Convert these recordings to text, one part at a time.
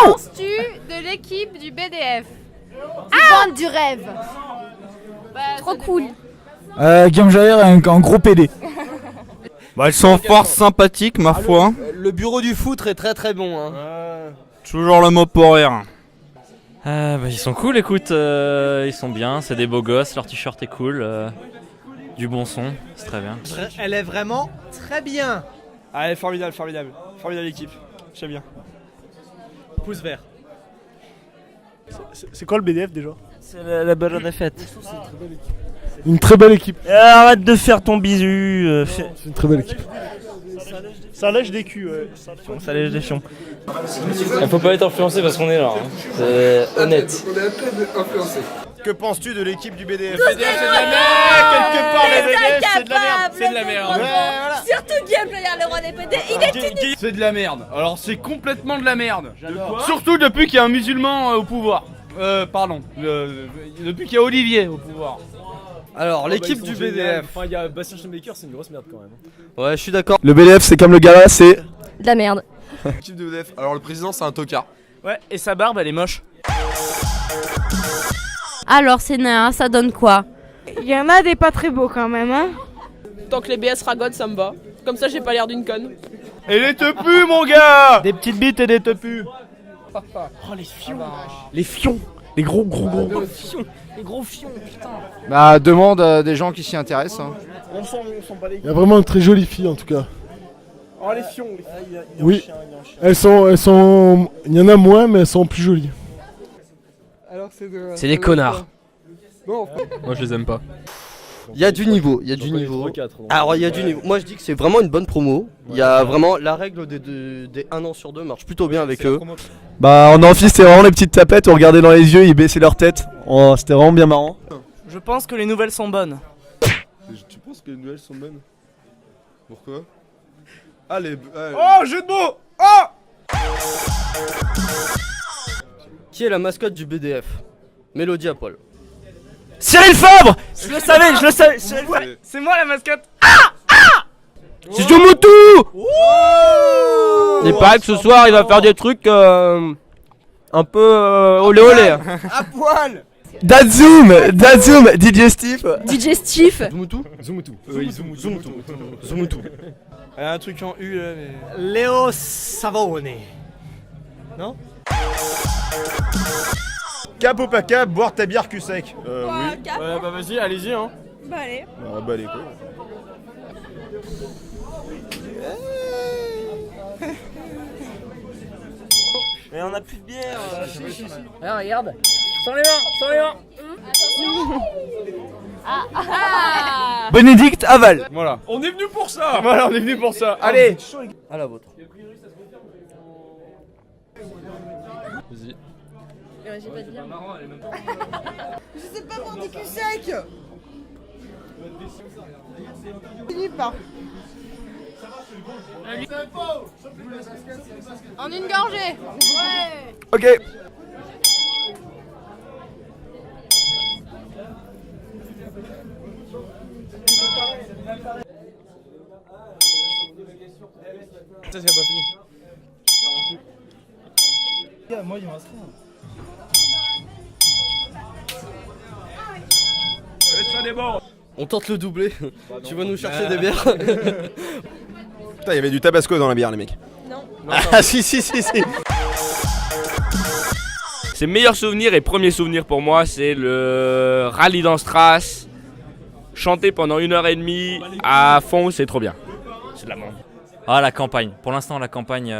Penses-tu de l'équipe du BDF? Bande du rêve. Trop cool. Guillaume Jallier est un gros PD. Bah, elles sont fort sympathiques, ma foi. Le bureau du foot est très bon. Hein. Toujours le mot pour rire. Ils sont cool, écoute, ils sont bien, c'est des beaux gosses, leur t-shirt est cool, du bon son, c'est très bien. Elle est vraiment très bien. Ah, elle est formidable équipe, j'aime bien. Pouce vert. C'est quoi le BDF déjà? C'est la belle des fêtes. Une très belle équipe. Arrête de faire ton bisu. C'est une très belle équipe. Ça lèche des culs, ouais. Ça lèche des fions. Faut pas être influencé parce qu'on est là, hein. C'est honnête. On est un peu influencé. Que penses-tu de l'équipe du BDF? BDF c'est de la merde. Quelque part les BDF c'est de la merde. C'est de la merde. Ouais, voilà. Surtout Guillaume Jallier, le roi des PD, il est unique. C'est de la merde. Alors c'est complètement de la merde. Surtout depuis qu'il y a un musulman au pouvoir. Pardon. Depuis qu'il y a Olivier au pouvoir. Alors, l'équipe du BDF. Enfin, il y a Bastien Schembecker, c'est une grosse merde quand même. Ouais, je suis d'accord. Le BDF, c'est comme le gala, c'est. De la merde. L'équipe du BDF. Alors, le président, c'est un tocard. Ouais, et sa barbe, elle est moche. Alors c'est nain, ça donne quoi? Il y en a des pas très beaux quand même, hein. Tant que les BS ragotent, ça me va. Comme ça, j'ai pas l'air d'une conne. Et les tepus, mon gars! Des petites bites et des tepus. Oh, les fions. Les fions. Les gros. Les gros fions, putain. Bah, demande des gens qui s'y intéressent. Hein. On s'en bat les gars. Il y a vraiment une très jolie fille en tout cas. Oh, les fions. Oui. Elles sont. Il y en a moins, mais elles sont plus jolies. C'est des connards. Moi je les aime pas. Il y a du niveau, Alors il y a du niveau. Moi je dis que c'est vraiment une bonne promo. Il y a vraiment la règle des 1 an sur 2 marche plutôt bien avec eux. Bah en amphi c'était vraiment les petites tapettes, on regardait dans les yeux, ils baissaient leur tête. Oh, c'était vraiment bien marrant. Je pense que les nouvelles sont bonnes. Tu penses que les nouvelles sont bonnes? Pourquoi? Allez. Oh, jeu de mots! Oh! Qui est la mascotte du BDF? Mélodie à Paul. Cyril Fabre. Je le savais. Cyril Fabre. C'est moi la mascotte. C'est Zoumoutou. Il paraît que ce soir il va faire des trucs un peu olé olé. À poil! Dadzoom, DJ Steve. DJ Steve. Zoumoutou. Oui, Zoumoutou. Elle a un truc en U là, mais. Léo Savone. Non? Cap ou pas cap, boire ta bière cul sec. Oui. Ouais, bah vas-y, allez-y hein. Bah allez. Bah allez quoi. Mais on a plus de bière. Ah, regarde. Sans les mains. Bénédicte Aval. Voilà. On est venu pour ça. Voilà, on est venu pour ça. Allez. À la vôtre. Vas-y. J'ai pas de dire. Je sais pas voir des culs secs. Finis pas. En une gorgée. Ouais. Ok. Ça c'est pas fini. Moi il m'en reste rien. On tente le doublé. Tu vas nous chercher des bières? Putain, il y avait du tabasco dans la bière les mecs. Non. Ah si. Ses meilleurs souvenirs et premiers souvenirs pour moi, c'est le rallye d'Anstras. Chanter pendant 1h30 à fond, c'est trop bien. C'est de la merde. Ah, la campagne. Pour l'instant, la campagne.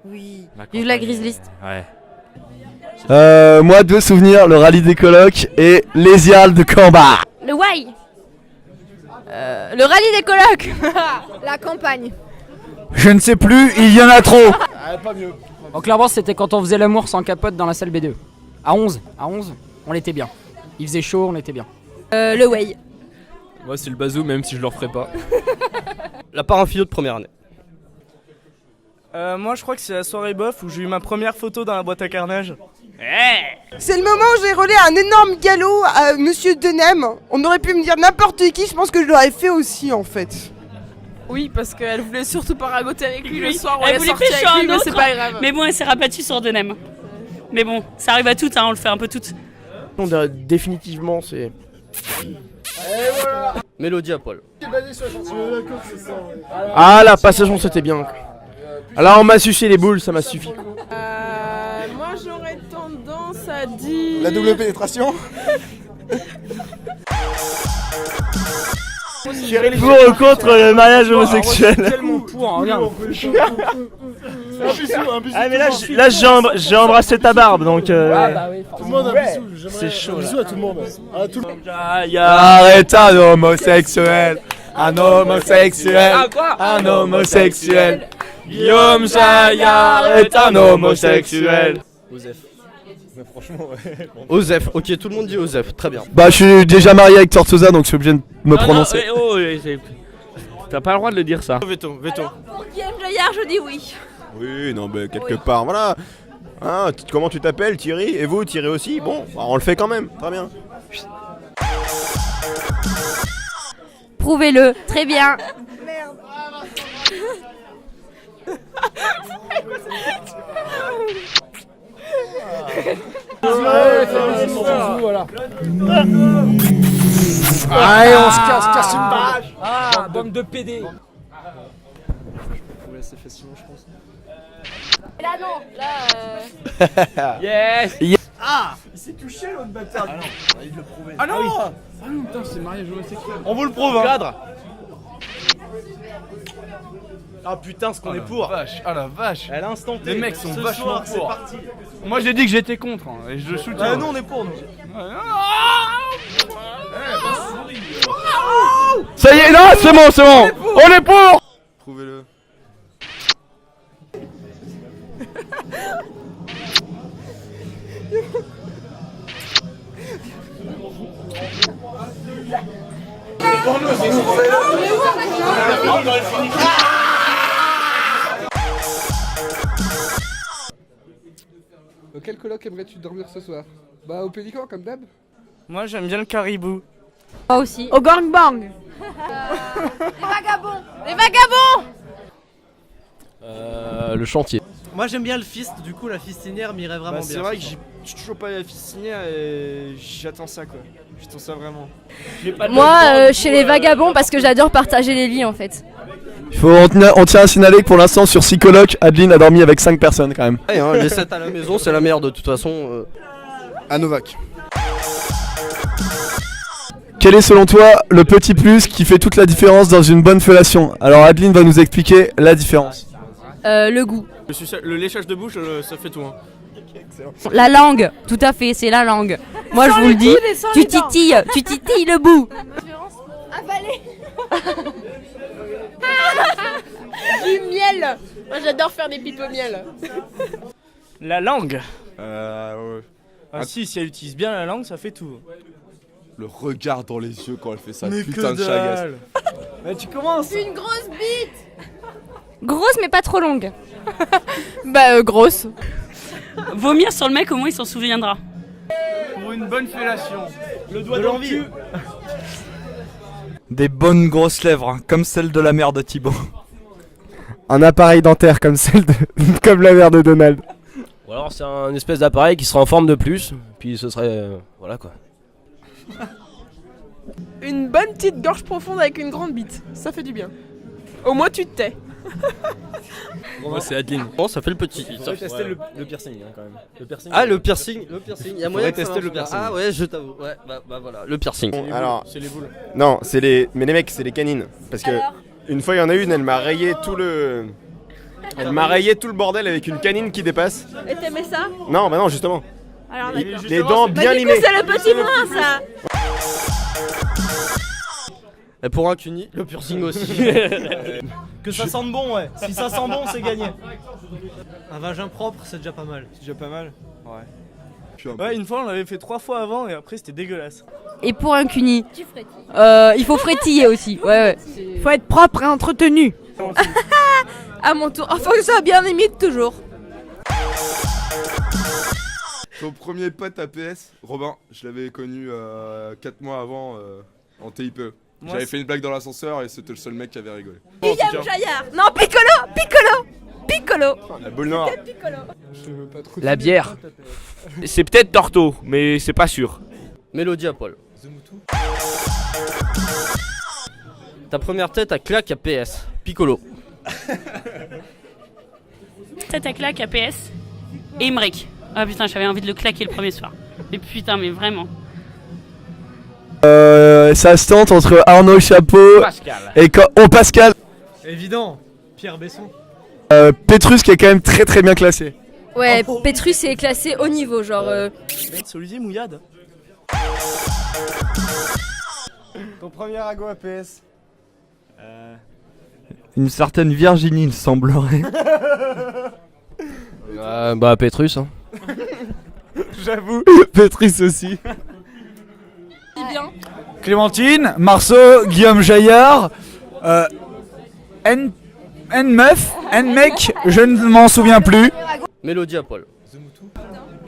Oui. Vive la Grizzlist. Ouais. Moi, 2 souvenirs, le rallye des colocs et les Yals de Cambas. Le why. Le rallye des colocs. La campagne. Je ne sais plus, il y en a trop. Pas mieux. En clairement, c'était quand on faisait l'amour sans capote dans la salle B2. À 11, on était bien. Il faisait chaud, on était bien. Le way. Moi, c'est le bazou, même si je le referai pas. La paraphilo de première année. Moi, je crois que c'est la soirée bof où j'ai eu ma première photo dans la boîte à carnage. C'est le moment où j'ai relé un énorme galop à Monsieur Denem. On aurait pu me dire n'importe qui, je pense que je l'aurais fait aussi en fait. Oui, parce qu'elle voulait surtout pas ragoter avec lui le Oui. soir où Elle elle est voulait sortie pécho avec lui, un mais autre. c'est pas grave. Mais bon, elle s'est rabattue sur Denem. Mais bon, ça arrive à toutes, hein, on le fait un peu toutes. Non, définitivement, c'est. Mélodie à Paul. Ah, la passation, c'était bien. Là, on m'a sucé les boules, ça m'a suffi. Moi j'aurais tendance à dire. La double pénétration. Pour ou contre le mariage homosexuel? Tellement pour, hein, regarde. Ah, mais là j'ai embrassé ta barbe donc. Tout le monde a un bisou. C'est chaud, Un bisou à tout le monde. À tout le monde. Arrête un homosexuel. Un homosexuel. Un homosexuel. Guillaume Saillard est un homosexuel. Osef, ok, tout le monde dit Osef, très bien. Bah, je suis déjà marié avec Tortosa, donc je suis obligé de me prononcer. T'as pas le droit de le dire ça. Veto. Pour Guillaume Jaillard, je dis oui. Oui, non, mais quelque part, voilà. Hein, comment tu t'appelles, Thierry? Et vous, Thierry aussi? Bon, bah, on le fait quand même, très bien. Prouvez-le. Très bien. Voilà. Allez, on se casse une balle. Ah, bande de PD. Là, non. Là, Yes. Il s'est touché l'autre bâtard. Ah non, Putain, c'est mariage homosexuel. on vous le prouve, hein. Cadre. Ah putain, ce qu'on est pour. Ah la vache. À l'instant T. Les mecs sont Ce vachement soir, pour. C'est parti. Moi j'ai dit que j'étais contre, hein, et je le soutiens. Nous on est pour nous. Ça y est, là, c'est bon, c'est bon. On est pour. Prouvez-le. Quel coloc aimerais-tu dormir ce soir? Bah au Pélican comme d'hab. Moi j'aime bien le caribou. moi aussi. Au gangbang. Les vagabonds. Les vagabonds. Le chantier. Moi j'aime bien le fist, du coup la fistinière m'irait vraiment bien. C'est vrai que j'ai toujours pas la fistinière et j'attends ça quoi. J'attends ça vraiment. Moi, chez les vagabonds, parce que j'adore partager les lits en fait. On tient à signaler que pour l'instant, sur 6 colocs, Adeline a dormi avec 5 personnes quand même. Ouais, hein, les 7 à la maison, c'est la meilleure de toute façon. À Novak. Quel est selon toi le petit plus qui fait toute la différence dans une bonne fellation? Alors Adeline va nous expliquer la différence. Le goût. Le léchage de bouche, ça fait tout. Hein. La langue, tout à fait, c'est la langue. Moi je vous le dis, tu titilles le bout. Avaler. Du miel. Moi j'adore faire des pipes au miel. La langue. Ouais. Ah si elle utilise bien la langue, ça fait tout. Le regard dans les yeux quand elle fait ça, Mais putain que de chagasse. dalle. Bah tu commences. Une grosse bite. Grosse mais pas trop longue. Bah grosse. Vomir sur le mec, au moins il s'en souviendra. Pour une bonne fellation. Le doigt dans le cul. Des bonnes grosses lèvres, hein, comme celle de la mère de Thibaut. Un appareil dentaire comme comme la mère de Donald. Ou alors c'est un espèce d'appareil qui sera en forme de plus, puis ce serait voilà quoi. Une bonne petite gorge profonde avec une grande bite. Ça fait du bien. Au moins tu te tais. Moi c'est Adeline. Bon, ça fait le petit. Il faudrait tester le piercing hein, quand même. Le piercing. Ah, le piercing. Il y a moyen de tester le piercing. Ah ouais, je t'avoue. Ouais, bah voilà, le piercing. Alors, C'est les boules. non, mais les mecs, c'est les canines. Parce que une fois, il y en a une, elle m'a rayé tout le. Elle m'a rayé tout le bordel avec une canine qui dépasse. Et t'aimais ça? Non, bah non, justement. Alors Les dents bien limées. c'est le petit moins ça. Et pour un cuni, le piercing aussi. Que ça sente bon, ouais. Si ça sent bon, c'est gagné. Un vagin propre, c'est déjà pas mal. C'est déjà pas mal. Ouais. Ouais, une fois on l'avait fait 3 fois avant et après c'était dégueulasse. Et pour un cuni, il faut frétiller aussi. Ouais. Faut être propre et entretenu. À mon tour. Faut que ça soit bien limite toujours. Ton premier pote à PS, Robin, je l'avais connu 4 mois avant en TIPE. J'avais fait une blague dans l'ascenseur et c'était le seul mec qui avait rigolé. Guillaume Jaillard. Non, Piccolo. La boule noire. La bière. C'est peut-être Torto, mais c'est pas sûr. Mélodie à Paul. Ta première tête à claque à PS. Piccolo. Tête à claque à PS. Et Emmerich. Ah putain, j'avais envie de le claquer le premier soir. Mais putain, mais vraiment. Ça se tente entre Arnaud Chapeau Pascal. et Pascal. Évident. Pierre Besson. Pétrus qui est quand même très très bien classé. Ouais, Pétrus est classé haut niveau, genre. C'est Olivier Mouillade. Ton premier ago APS. Une certaine Virginie, il semblerait. Bah Pétrus hein. J'avoue, Pétrus aussi. Bien. Clémentine, Marceau, Guillaume Jaillard, N meuf, N mec, je ne m'en souviens plus. Mélodie à Paul. Je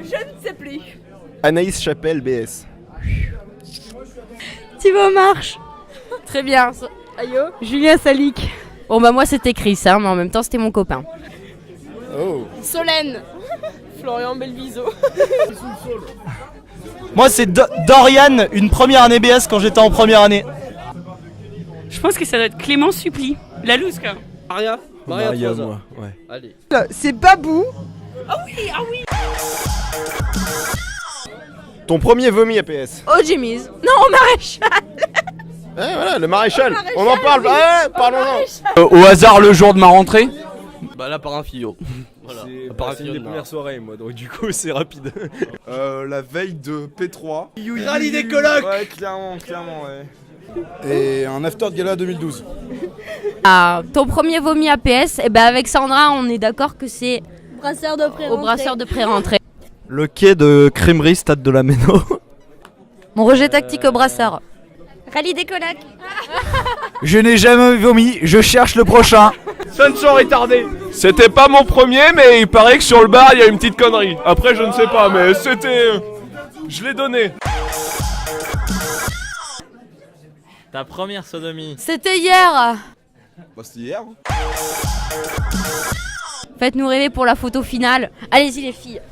ne sais plus. Anaïs Chapelle BS. Thibaut Marche. Très bien. Ayo. Julien Salic. Bon bah moi c'était Chris, hein, mais en même temps c'était mon copain. Oh. Solène. Florian Belviso. Moi c'est Dorian, une première année BS quand j'étais en première année. Je pense que ça doit être Clément Suppli. La loose, quoi. Maria. Maria, 3 moi, ouais. Allez. C'est Babou. Ah oui, ah oui. Ton premier vomi APS. Oh Jimmy's. Non, Maréchal. Ouais, voilà, le maréchal. On en parle. Ouais, parlons-en. Au hasard le jour de ma rentrée. Bah là par un fillot. Voilà. Par un C'est une fillot des de premières Nara. soirées, moi, donc du coup c'est rapide. La veille de P3. Rallye des colocs. Ouais, clairement, ouais. Et un after de gala 2012. Ah, ton premier vomi APS, et ben avec Sandra on est d'accord que c'est Brasseur de pré au brasseur de pré-rentrée. Le quai de Crémerie, stade de la Méno. Mon rejet tactique au brasseur. Rallye des colocs. Je n'ai jamais vomi, je cherche le prochain. Sanson retardé. C'était pas mon premier, mais il paraît que sur le bar il y a une petite connerie. Après je ne sais pas, mais c'était... Je l'ai donné. Ta première sodomie. C'était hier. Bah c'était hier. Faites-nous rêver pour la photo finale. Allez-y les filles.